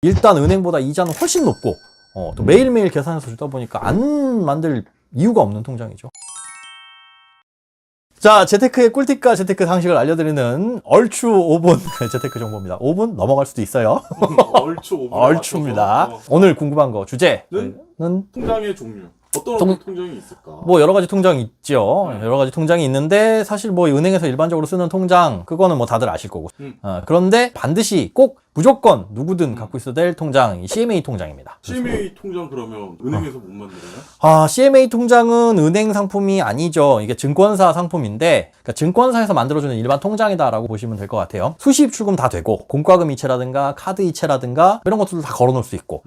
일단 은행보다 이자는 훨씬 높고 또 매일매일 계산해서 주다 보니까 안 만들 이유가 없는 통장이죠. 자, 재테크의 꿀팁과 재테크 상식을 알려드리는 얼추 5분 재테크 정보입니다. 5분 넘어갈 수도 있어요. 얼추 5분 얼추입니다. 오늘 궁금한 거 주제는 통장의 종류. 어떤 통장이 있을까? 뭐 여러 가지 통장이 있죠. 여러 가지 통장이 있는데 사실 뭐 은행에서 일반적으로 쓰는 통장 그거는 뭐 다들 아실 거고. 그런데 반드시 꼭 무조건 누구든 갖고 있어야 될 통장이 CMA 통장입니다. CMA 통장 그러면 은행에서 못 만들어요? 아, CMA 통장은 은행 상품이 아니죠. 이게 증권사 상품인데, 그러니까 증권사에서 만들어주는 일반 통장이다라고 보시면 될 것 같아요. 수시입 출금 다 되고, 공과금 이체라든가 카드 이체라든가 이런 것들도 다 걸어놓을 수 있고,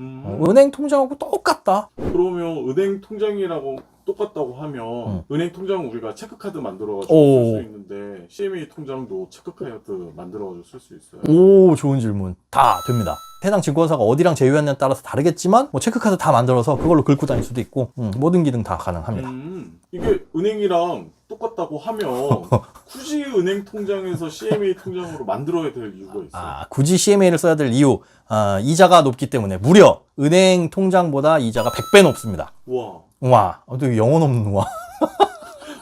은행 통장하고 똑같다. 그러면 은행 통장이라고 똑같다고 하면 은행 통장은 우리가 체크카드 만들어가지고 쓸 수 있는데 CMA 통장도 체크카드 만들어가지고 쓸 수 있어요? 오, 좋은 질문. 다 됩니다. 해당 증권사가 어디랑 제휴했냐에 따라서 다르겠지만 뭐 체크카드 다 만들어서 그걸로 긁고 다닐 수도 있고 모든 기능 다 가능합니다. 이게 은행이랑 똑같다고 하면 굳이 은행 통장에서 CMA 통장으로 만들어야 될 이유가 있어요? 아, 굳이 CMA를 써야 될 이유, 이자가 높기 때문에 무려 은행 통장보다 이자가 100배 높습니다. 와, 또 영혼 없는 와.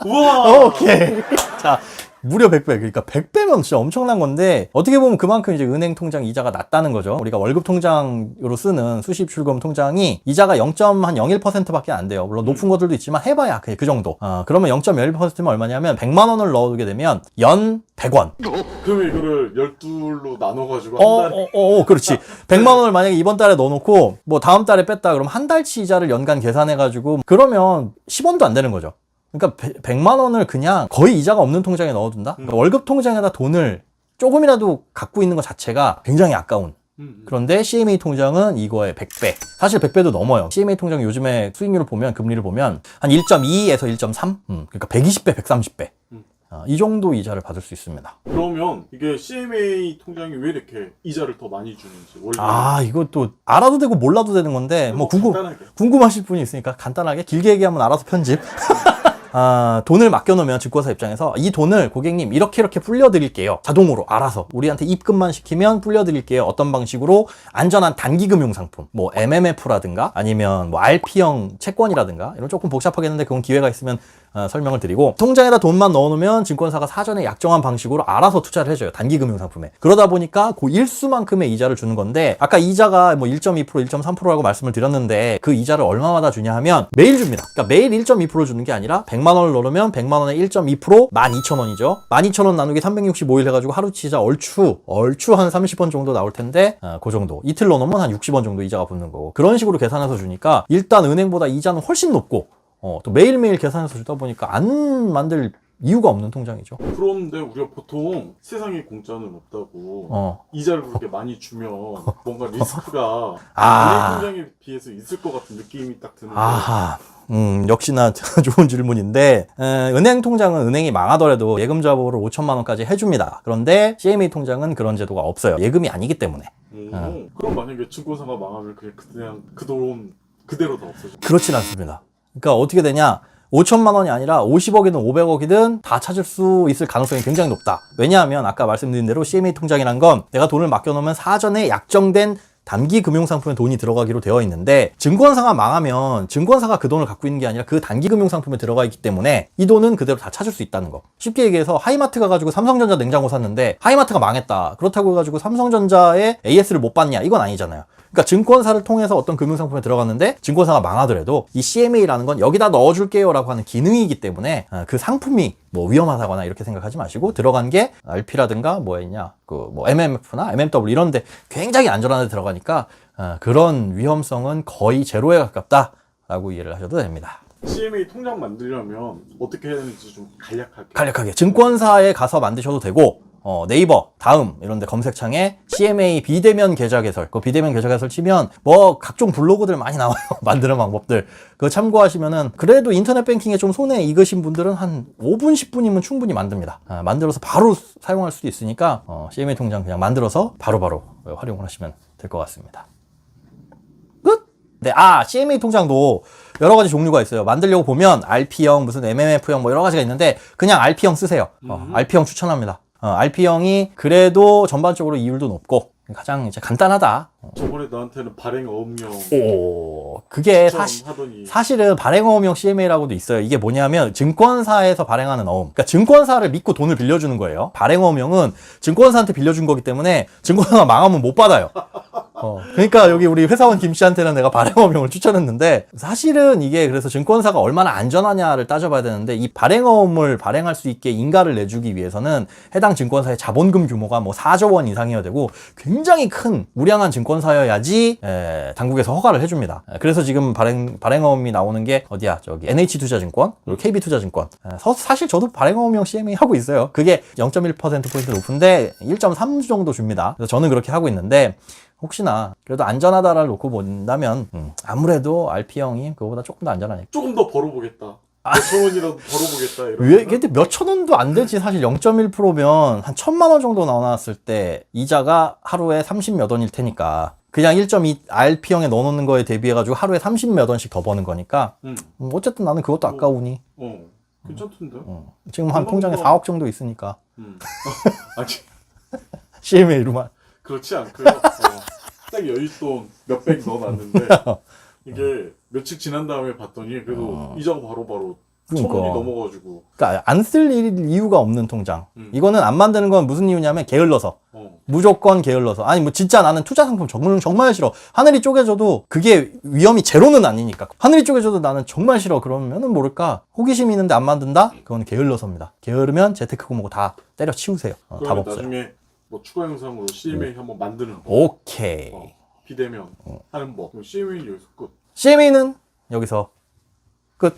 우와. 오케이. 자, 무려 100배. 그러니까 100배면 진짜 엄청난 건데 어떻게 보면 그만큼 이제 은행 통장 이자가 낮다는 거죠. 우리가 월급 통장으로 쓰는 수시입 출금 통장이 이자가 0.01%밖에 안 돼요. 물론 높은 것들도 있지만 해봐야 그 정도. 그러면 0.01%면 얼마냐면 100만 원을 넣어두게 되면 연 100원. 그러면 이거를 12로 나눠가지고 한 달에 그렇지. 100만 원을 만약에 이번 달에 넣어놓고 뭐 다음 달에 뺐다 그러면 한 달치 이자를 연간 계산해가지고 그러면 10원도 안 되는 거죠. 그러니까 100만 원을 그냥 거의 이자가 없는 통장에 넣어둔다? 그러니까 월급 통장에다 돈을 조금이라도 갖고 있는 것 자체가 굉장히 아까운. 그런데 CMA 통장은 이거의 100배. 사실 100배도 넘어요. CMA 통장 요즘에 수익률을 보면, 금리를 보면 한 1.2에서 1.3? 그러니까 120배, 130배. 이 정도 이자를 받을 수 있습니다. 그러면 이게 CMA 통장이 왜 이렇게 이자를 더 많이 주는지 원래 이것도 알아도 되고 몰라도 되는 건데 뭐 궁금하실 분이 있으니까 간단하게 길게 얘기하면 알아서 편집. 돈을 맡겨놓으면 증권사 입장에서 이 돈을 고객님 이렇게 불려드릴게요. 자동으로 알아서 우리한테 입금만 시키면 불려드릴게요. 어떤 방식으로 안전한 단기금융 상품 뭐 MMF라든가 아니면 뭐 RP형 채권이라든가 이런 조금 복잡하겠는데 그건 기회가 있으면 설명을 드리고 통장에다 돈만 넣어놓으면 증권사가 사전에 약정한 방식으로 알아서 투자를 해줘요. 단기금융 상품에. 그러다 보니까 그 일수만큼의 이자를 주는 건데 아까 이자가 뭐 1.2%, 1.3%라고 말씀을 드렸는데 그 이자를 얼마마다 주냐 하면 매일 줍니다. 그러니까 매일 1.2% 주는 게 아니라 100만 원을 넣으면 100만 원에 1.2% 12,000원이죠. 12,000원 나누기 365일 해가지고 하루치 이자 얼추 한 30원 정도 나올 텐데 그 정도. 이틀 넣어놓으면 한 60원 정도 이자가 붙는 거고 그런 식으로 계산해서 주니까 일단 은행보다 이자는 훨씬 높고 또 매일매일 계산해서 주다 보니까 안 만들 이유가 없는 통장이죠. 그런데 우리가 보통 세상에 공짜는 없다고 이자를 그렇게 많이 주면 뭔가 리스크가 은행 통장에 비해서 있을 것 같은 느낌이 딱 드는데 역시나 좋은 질문인데 은행 통장은 은행이 망하더라도 예금 자보를 5천만 원까지 해줍니다. 그런데 CMA 통장은 그런 제도가 없어요. 예금이 아니기 때문에. 그럼 만약에 증권사가 망하면 그냥 그 돈 그대로 다 없어져? 그렇진 않습니다. 그러니까 어떻게 되냐 5천만 원이 아니라 50억이든 500억이든 다 찾을 수 있을 가능성이 굉장히 높다. 왜냐하면 아까 말씀드린 대로 CMA 통장이란 건 내가 돈을 맡겨놓으면 사전에 약정된 단기 금융상품에 돈이 들어가기로 되어 있는데 증권사가 망하면 증권사가 그 돈을 갖고 있는 게 아니라 그 단기 금융상품에 들어가 있기 때문에 이 돈은 그대로 다 찾을 수 있다는 거. 쉽게 얘기해서 하이마트 가가지고 삼성전자 냉장고 샀는데 하이마트가 망했다. 그렇다고 해가지고 삼성전자의 AS를 못 받냐? 이건 아니잖아요. 그러니까 증권사를 통해서 어떤 금융상품에 들어갔는데 증권사가 망하더라도 이 CMA라는 건 여기다 넣어줄게요 라고 하는 기능이기 때문에 그 상품이 뭐 위험하다거나 이렇게 생각하지 마시고 들어간 게 RP라든가 뭐였냐 뭐 MMF나 MMW 이런데 굉장히 안전한 데 들어가니까 그런 위험성은 거의 제로에 가깝다 라고 이해를 하셔도 됩니다. CMA 통장 만들려면 어떻게 해야 되는지 좀 간략하게 증권사에 가서 만드셔도 되고 네이버, 다음 이런 데 검색창에 CMA 비대면 계좌 개설, 그 비대면 계좌 개설 치면 뭐 각종 블로그들 많이 나와요. 만드는 방법들. 그거 참고하시면은 그래도 인터넷 뱅킹에 좀 손에 익으신 분들은 한 5분, 10분이면 충분히 만듭니다. 만들어서 바로 사용할 수도 있으니까 CMA 통장 그냥 만들어서 바로바로 활용을 하시면 될 것 같습니다. 끝! 네, CMA 통장도 여러 가지 종류가 있어요. 만들려고 보면 RP형, 무슨 MMF형 뭐 여러 가지가 있는데 그냥 RP형 쓰세요. RP형 추천합니다. RP형이 그래도 전반적으로 이율도 높고 가장 이제 간단하다. 저번에 나한테는 발행어음용 오, 그게 하더니 사실은 발행어음용 CMA라고도 있어요. 이게 뭐냐면 증권사에서 발행하는 어음. 그러니까 증권사를 믿고 돈을 빌려주는 거예요. 발행어음용은 증권사한테 빌려준 거기 때문에 증권사가 망하면 못 받아요. 그러니까 여기 우리 회사원 김 씨한테는 내가 발행어음용을 추천했는데, 사실은 이게 그래서 증권사가 얼마나 안전하냐를 따져봐야 되는데, 이 발행어음을 발행할 수 있게 인가를 내주기 위해서는 해당 증권사의 자본금 규모가 뭐 4조 원 이상이어야 되고 굉장히 큰 우량한 증권사여야지 당국에서 허가를 해줍니다. 그래서 지금 발행어음이 나오는 게 어디야? 저기 NH투자증권, 그리고 KB투자증권. 사실 저도 발행어음용 CMA 하고 있어요. 그게 0.1% 높은데 1.3 정도 줍니다. 그래서 저는 그렇게 하고 있는데, 혹시나 그래도 안전하다를 놓고 본다면 아무래도 RP형이 그거보다 조금 더 안전하니까. 조금 더 벌어보겠다. 몇천 원이라도 벌어보겠다. 왜? 근데 몇천 원도 안 되지. 사실 0.1%면 한 1,000만 원 정도 나왔을 때 이자가 하루에 30몇 원일 테니까 그냥 1.2 RP형에 넣어놓는 거에 대비해가지고 하루에 30몇 원씩 더 버는 거니까 어쨌든 나는 그것도 아까우니. 괜찮던데? 지금 한 통장에 4억 정도 있으니까. 아니 CMA로만. 그렇지 않고요. 딱 여윳돈 몇백 넣어놨는데 이게 며칠 지난 다음에 봤더니 그래도 이자가 바로바로 1,000원이 넘어가지고. 그러니까 안 쓸 이유가 없는 통장. 이거는 안 만드는 건 무슨 이유냐면 게을러서. 무조건 게을러서. 아니 뭐 진짜 나는 투자 상품 정말 싫어. 하늘이 쪼개져도 그게 위험이 제로는 아니니까. 하늘이 쪼개져도 나는 정말 싫어. 그러면은 모를까? 호기심이 있는데 안 만든다? 그건 게을러서입니다. 게으르면 재테크고 뭐고 다 때려 치우세요. 답 없어요. 나중에 뭐 추가 영상으로 CMA 한번 만드는 거. 오케이. 비대면 하는 법. CMA는 여기서 끝. CMA는 여기서 끝.